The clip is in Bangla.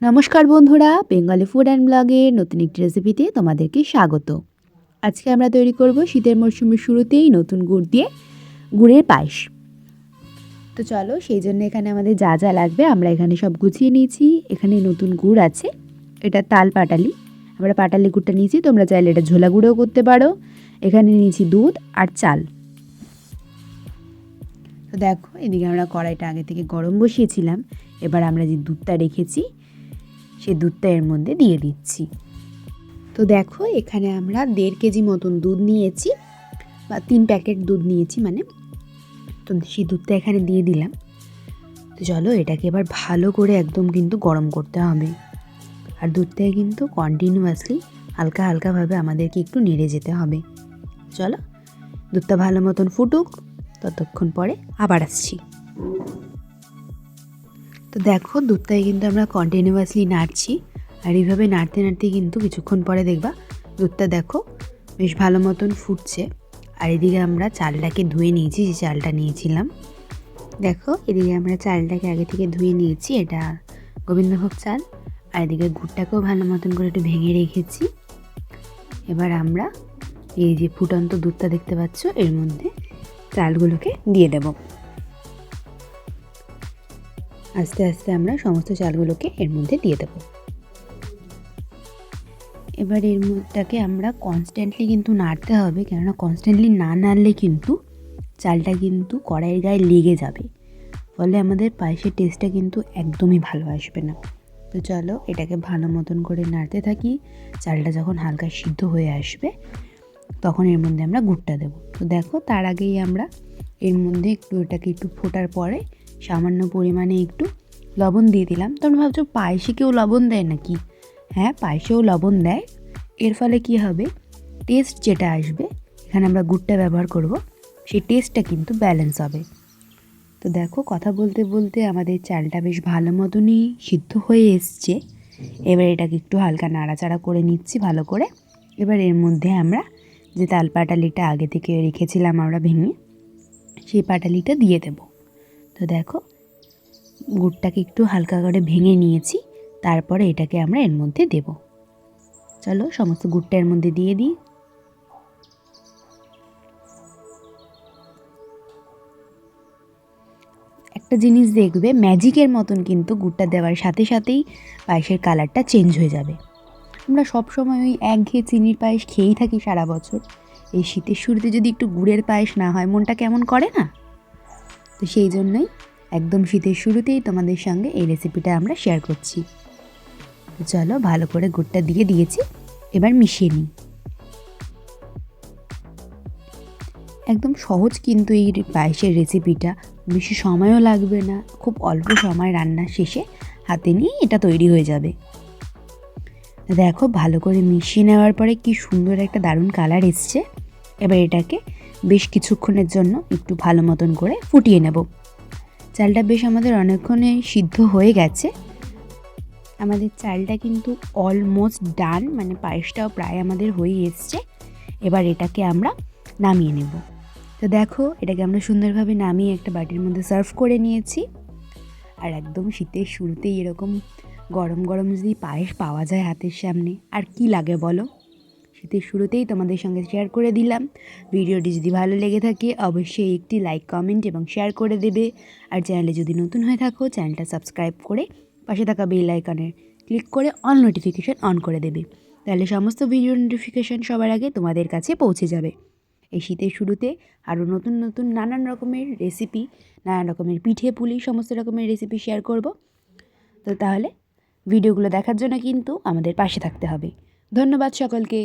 নমস্কার বন্ধুরা, বেঙ্গলি ফুড অ্যান্ড ব্লগের নতুন একটি রেসিপিতে তোমাদেরকে স্বাগত। আজকে আমরা তৈরি করব শীতের মরশুমের শুরুতেই নতুন গুড় দিয়ে গুড়ের পায়েস। তো চলো, সেই জন্য এখানে আমাদের যা যা লাগবে আমরা এখানে সব গুছিয়ে নিয়েছি। এখানে নতুন গুড় আছে, এটা তাল পাটালি, আমরা পাটালি গুড়টা নিয়েছি, তোমরা চাইলে এটা ঝোলা গুঁড়োও করতে পারো। এখানে নিয়েছি দুধ আর চাল। তো দেখো, এদিকে আমরা কড়াইটা আগে থেকে গরম বসিয়েছিলাম। এবার আমরা যে দুধটা রেখেছি সেই দুধটা এর মধ্যে দিয়ে দিচ্ছি। তো দেখো, এখানে আমরা 1.5 কেজি মতন দুধ নিয়েছি, বা 3 প্যাকেট দুধ নিয়েছি মানে। তো সেই দুধটা এখানে দিয়ে দিলাম। তো চলো, এটাকে এবার ভালো করে একদম কিন্তু গরম করতে হবে। আর দুধটাকে কিন্তু কন্টিনিউয়াসলি হালকা হালকাভাবে আমাদেরকে একটু নেড়ে যেতে হবে। চলো, দুধটা ভালো মতন ফুটুক, ততক্ষণ পরে আবার আসছি। তো দেখো, দুধটাকে কিন্তু আমরা কন্টিনিউয়াসলি নাড়ছি। আর এইভাবে নাড়তে নাড়তে কিন্তু কিছুক্ষণ পরে দেখবা দুধটা দেখো বেশ ভালো মতন ফুটছে। আর এদিকে আমরা চালটাকে ধুয়ে নিয়েছি, যে চালটা নিয়েছিলাম। দেখো, এদিকে আমরা চালটাকে আগে থেকে ধুয়ে নিয়েছি, এটা গোবিন্দভোগ চাল। আর এদিকে গুড়টাকেও ভালো মতন করে একটু ভেঙে রেখেছি। এবার আমরা এই যে ফুটন্ত দুধটা দেখতে পাচ্ছ, এর মধ্যে চালগুলোকে দিয়ে দেব। আস্তে আস্তে আমরা সমস্ত চালগুলোকে এর মধ্যে দিয়ে দেব। এবার এর মধ্যেটাকে আমরা কনস্ট্যান্টলি কিন্তু নাড়তে হবে, কেননা কনস্ট্যান্টলি না নাড়লে কিন্তু চালটা কিন্তু কড়াইয়ের গায়ে লেগে যাবে, ফলে আমাদের পায়েসের টেস্টটা কিন্তু একদমই ভালো আসবে না। তো চলো, এটাকে ভালো মতন করে নাড়তে থাকি। চালটা যখন হালকা সিদ্ধ হয়ে আসবে তখন এর মধ্যে আমরা গুড়টা দেবো। তো দেখো, তার আগেই আমরা এর মধ্যে এটাকে একটু ফোটার পরে সামান্য পরিমাণে একটু লবণ দিয়ে দিলাম। তোমরা ভাবছো পায়েসে কেউ লবণ দেয় নাকি? হ্যাঁ, পায়েসেও লবণ দেয়। এর ফলে কি হবে, টেস্ট যেটা আসবে, এখানে আমরা গুড়টা ব্যবহার করব, সেই টেস্টটা কিন্তু ব্যালেন্স হবে। তো দেখো, কথা বলতে বলতে আমাদের চালটা বেশ ভালো মতনই সিদ্ধ হয়ে এসছে। এবার এটাকে একটু হালকা নাড়াচাড়া করে নিচ্ছি ভালো করে। এবার এর মধ্যে আমরা যে তাল পাটালিটা আগে থেকে রেখেছিলাম আমরা ভেঙে, সেই পাটালিটা দিয়ে দেব। তো দেখো, গুড়টাকে একটু হালকা করে ভেঙে নিয়েছি, তারপরে এটাকে আমরা এর মধ্যে দেব। চলো, সমস্ত গুড়টা এর মধ্যে দিয়ে দিই। একটা জিনিস দেখবে, ম্যাজিকের মতন কিন্তু গুড়টা দেওয়ার সাথে সাথেই পায়েসের কালারটা চেঞ্জ হয়ে যাবে। আমরা সবসময় ওই একঘেয়ে চিনির পায়েস খেয়েই থাকি সারা বছর। এই শীতের শুরুতে যদি একটু গুড়ের পায়েস না হয়, মনটা কেমন করে না? তো সেই জন্যই একদম শীতের শুরুতেই তোমাদের সঙ্গে এই রেসিপিটা আমরা শেয়ার করছি। তো চলো, ভালো করে গুড়টা দিয়ে দিয়েছি, এবার মিশিয়ে নিই। একদম সহজ কিন্তু এই পায়েসের রেসিপিটা, বেশি সময়ও লাগবে না, খুব অল্প সময় রান্নার শেষে হাতে নিয়ে এটা তৈরি হয়ে যাবে। দেখো, ভালো করে মিশিয়ে নেওয়ার পরে কি সুন্দর একটা দারুণ কালার এসছে। এবার এটাকে বেশ কিছুক্ষণের জন্য একটু ভালো মতন করে ফুটিয়ে নেব। চালটা বেশ আমাদের অনেকক্ষণে সিদ্ধ হয়ে গেছে। আমাদের চালটা কিন্তু অলমোস্ট ডান, মানে পায়েসটাও প্রায় আমাদের হয়ে এসছে। এবার এটাকে আমরা নামিয়ে নেব। তো দেখো, এটাকে আমরা সুন্দরভাবে নামিয়ে একটা বাটির মধ্যে সার্ভ করে নিয়েছি। আর একদম শীতের শুরুতেই এরকম গরম গরম যদি পায়েস পাওয়া যায় হাতের সামনে, আর কি লাগে বলো? শীতের শুরুতেই তোমাদের সঙ্গে শেয়ার করে দিলাম। ভিডিওটি যদি ভালো লেগে থাকে অবশ্যই একটি লাইক, কমেন্ট এবং শেয়ার করে দেবে। আর চ্যানেলে যদি নতুন হয়ে থাকো, চ্যানেলটা সাবস্ক্রাইব করে পাশে থাকা বেল আইকনে ক্লিক করে অল নোটিফিকেশান অন করে দেবে। তাহলে সমস্ত ভিডিও নোটিফিকেশান সবার আগে তোমাদের কাছে পৌঁছে যাবে। এই শীতের শুরুতে আরও নতুন নতুন নানান রকমের রেসিপি, নানান রকমের পিঠে পুলি, সমস্ত রকমের রেসিপি শেয়ার করব। তো তাহলে ভিডিওগুলো দেখার জন্য কিন্তু আমাদের পাশে থাকতে হবে। ধন্যবাদ সকলকে।